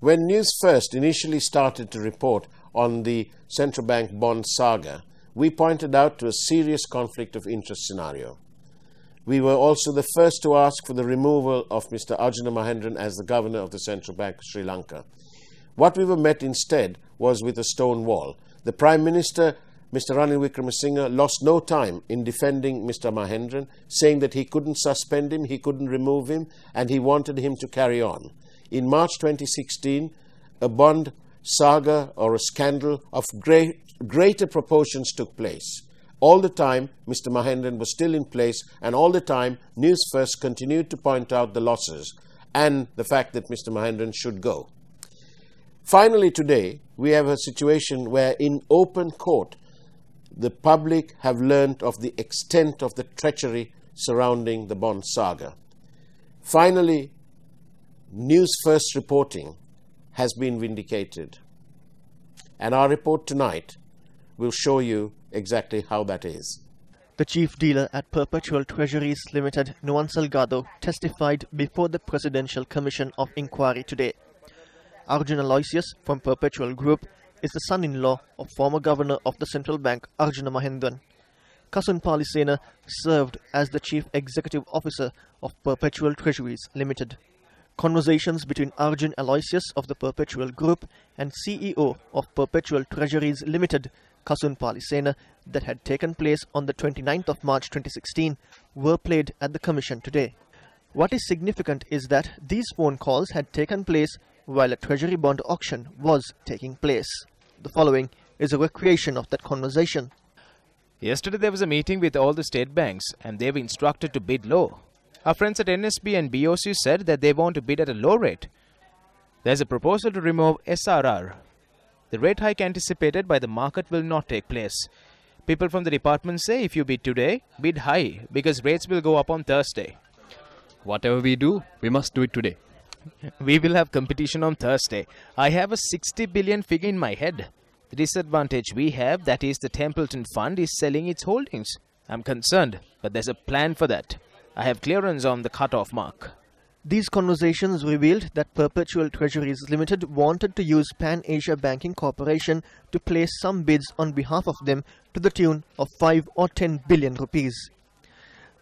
When Newsfirst initially started to report on the central bank bond saga, we pointed out to a serious conflict of interest scenario. We were also the first to ask for the removal of Mr. Arjuna Mahendran as the governor of the Central Bank of Sri Lanka. What we were met instead was with a stone wall. The Prime Minister, Mr. Ranil Wickremesinghe, lost no time in defending Mr. Mahendran, saying that he couldn't suspend him, he couldn't remove him, and he wanted him to carry on. In March 2016, a bond saga or a scandal of greater proportions took place. All the time, Mr. Mahendran was still in place, and all the time, Newsfirst continued to point out the losses and the fact that Mr. Mahendran should go. Finally, today, we have a situation where in open court, the public have learnt of the extent of the treachery surrounding the bond saga. Finally, Newsfirst reporting has been vindicated. And our report tonight will show you exactly how that is. The chief dealer at Perpetual Treasuries Limited, Nuwan Salgado, testified before the Presidential Commission of Inquiry today. Arjun Aloysius from Perpetual Group is the son-in-law of former governor of the central bank, Arjuna Mahendran. Kasun Palisena served as the chief executive officer of Perpetual Treasuries Limited. Conversations between Arjun Aloysius of the Perpetual Group and CEO of Perpetual Treasuries Limited, Kasun Palisena, that had taken place on the 29th of March 2016 were played at the Commission today. What is significant is that these phone calls had taken place while a treasury bond auction was taking place. The following is a recreation of that conversation. Yesterday there was a meeting with all the state banks and they were instructed to bid low. Our friends at NSB and BOC said that they want to bid at a low rate. There's a proposal to remove SRR. The rate hike anticipated by the market will not take place. People from the department say if you bid today, bid high because rates will go up on Thursday. Whatever we do, we must do it today. We will have competition on Thursday. I have a 60 billion figure in my head. The disadvantage we have, that is the Templeton Fund, is selling its holdings. I'm concerned, but there's a plan for that. I have clearance on the cut-off mark. These conversations revealed that Perpetual Treasuries Limited wanted to use Pan Asia Banking Corporation to place some bids on behalf of them to the tune of 5 or 10 billion rupees.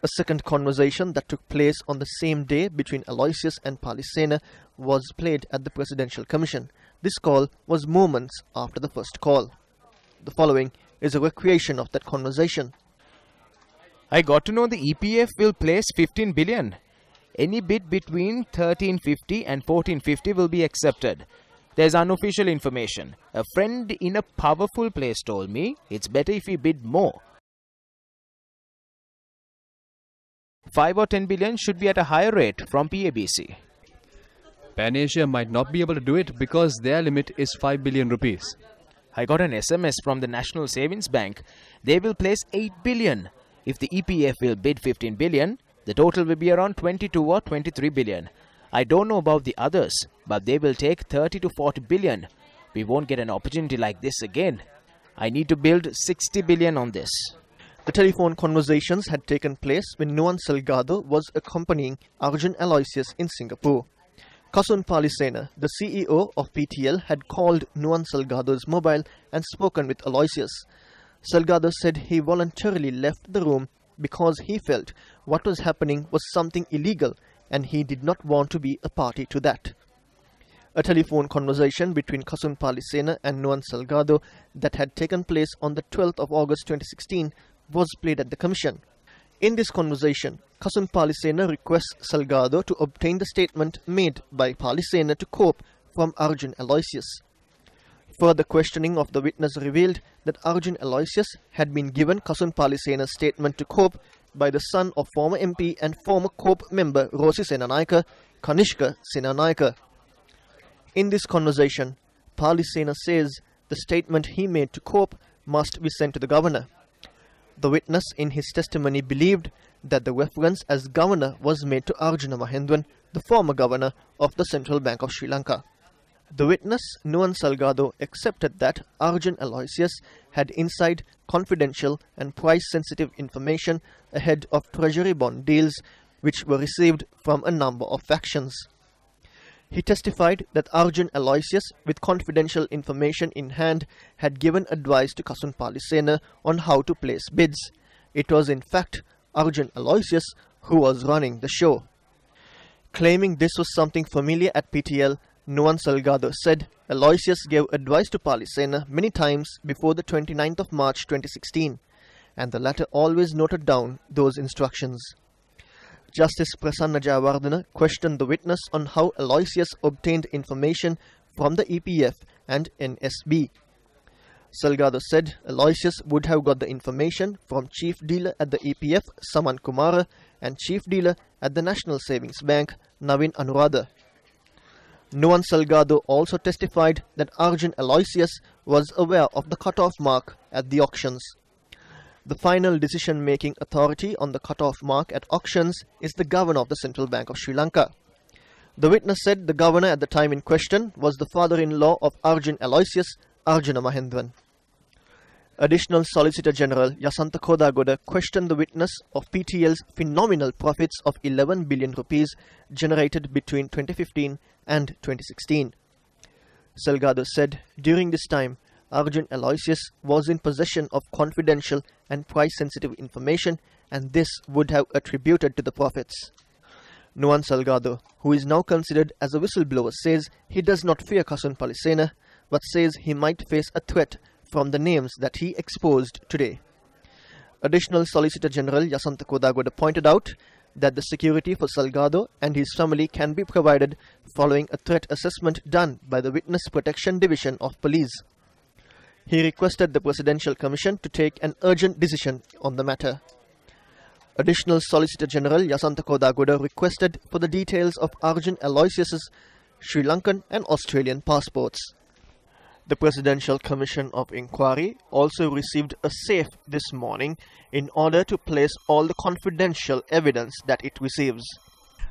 A second conversation that took place on the same day between Aloysius and Palisena was played at the Presidential Commission. This call was moments after the first call. The following is a recreation of that conversation. I got to know the EPF will place 15 billion. Any bid between 1350 and 1450 will be accepted. There's unofficial information. A friend in a powerful place told me it's better if we bid more. 5 or 10 billion should be at a higher rate from PABC. Pan Asia might not be able to do it because their limit is 5 billion rupees. I got an SMS from the National Savings Bank. They will place 8 billion. If the EPF will bid 15 billion, the total will be around 22 or 23 billion. I don't know about the others, but they will take 30 to 40 billion. We won't get an opportunity like this again. I need to build 60 billion on this. The telephone conversations had taken place when Nuwan Salgado was accompanying Arjun Aloysius in Singapore. Kasun Palisena, the CEO of PTL, had called Nuwan Salgado's mobile and spoken with Aloysius. Salgado said he voluntarily left the room because he felt what was happening was something illegal and he did not want to be a party to that. A telephone conversation between Kasun Palisena and Nuwan Salgado that had taken place on the 12th of August 2016 was played at the Commission. In this conversation, Kasun Palisena requests Salgado to obtain the statement made by Palisena to cope from Arjun Aloysius. Further questioning of the witness revealed that Arjun Aloysius had been given Kasun Palisena's statement to cope by the son of former MP and former COPE member Rosy Senanayake, Kanishka Senanayake. In this conversation, Palisena says the statement he made to COPE must be sent to the governor. The witness in his testimony believed that the reference as governor was made to Arjuna Mahendran, the former governor of the Central Bank of Sri Lanka. The witness, Nuwan Salgado, accepted that Arjun Aloysius had inside, confidential and price-sensitive information ahead of treasury bond deals which were received from a number of factions. He testified that Arjun Aloysius, with confidential information in hand, had given advice to Kasun Palisena on how to place bids. It was in fact Arjun Aloysius who was running the show. Claiming this was something familiar at PTL, Nuwan Salgado said Aloysius gave advice to Palisena many times before the 29th of March 2016, and the latter always noted down those instructions. Justice Prasanna Jayawardena questioned the witness on how Aloysius obtained information from the EPF and NSB. Salgado said Aloysius would have got the information from Chief Dealer at the EPF, Saman Kumara, and Chief Dealer at the National Savings Bank, Navin Anuradha. Nuwan Salgado also testified that Arjun Aloysius was aware of the cut-off mark at the auctions. The final decision-making authority on the cut-off mark at auctions is the Governor of the Central Bank of Sri Lanka. The witness said the Governor at the time in question was the father-in-law of Arjun Aloysius, Arjuna Mahendran. Additional Solicitor General Yasantha Kodagoda questioned the witness of PTL's phenomenal profits of 11 billion rupees generated between 2015 and 2016. Salgado said during this time, Arjun Aloysius was in possession of confidential and price-sensitive information, and this would have attributed to the profits. Nuwan Salgado, who is now considered as a whistleblower, says he does not fear Kasun Palisena, but says he might face a threat from the names that he exposed today. Additional Solicitor General Yasantha Kodagoda pointed out that the security for Salgado and his family can be provided following a threat assessment done by the Witness Protection Division of Police. He requested the Presidential Commission to take an urgent decision on the matter. Additional Solicitor General Yasantha Kodagoda requested for the details of Arjun Aloysius's Sri Lankan and Australian passports. The Presidential Commission of Inquiry also received a safe this morning in order to place all the confidential evidence that it receives.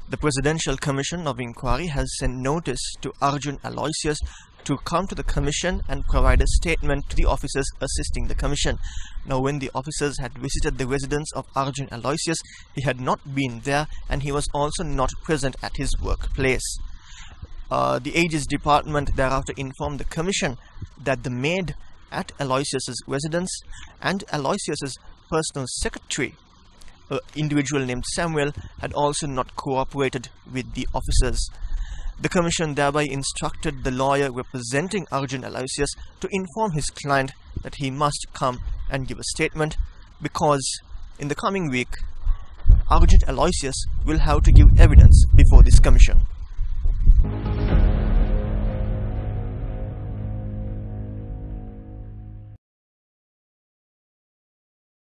The Presidential Commission of Inquiry has sent notice to Arjun Aloysius to come to the Commission and provide a statement to the officers assisting the Commission. Now, when the officers had visited the residence of Arjun Aloysius, he had not been there and he was also not present at his workplace. The Aegis Department thereafter informed the Commission that the maid at Aloysius's residence and Aloysius's personal secretary, an individual named Samuel, had also not cooperated with the officers. The Commission thereby instructed the lawyer representing Arjun Aloysius to inform his client that he must come and give a statement, because in the coming week, Arjun Aloysius will have to give evidence before this Commission.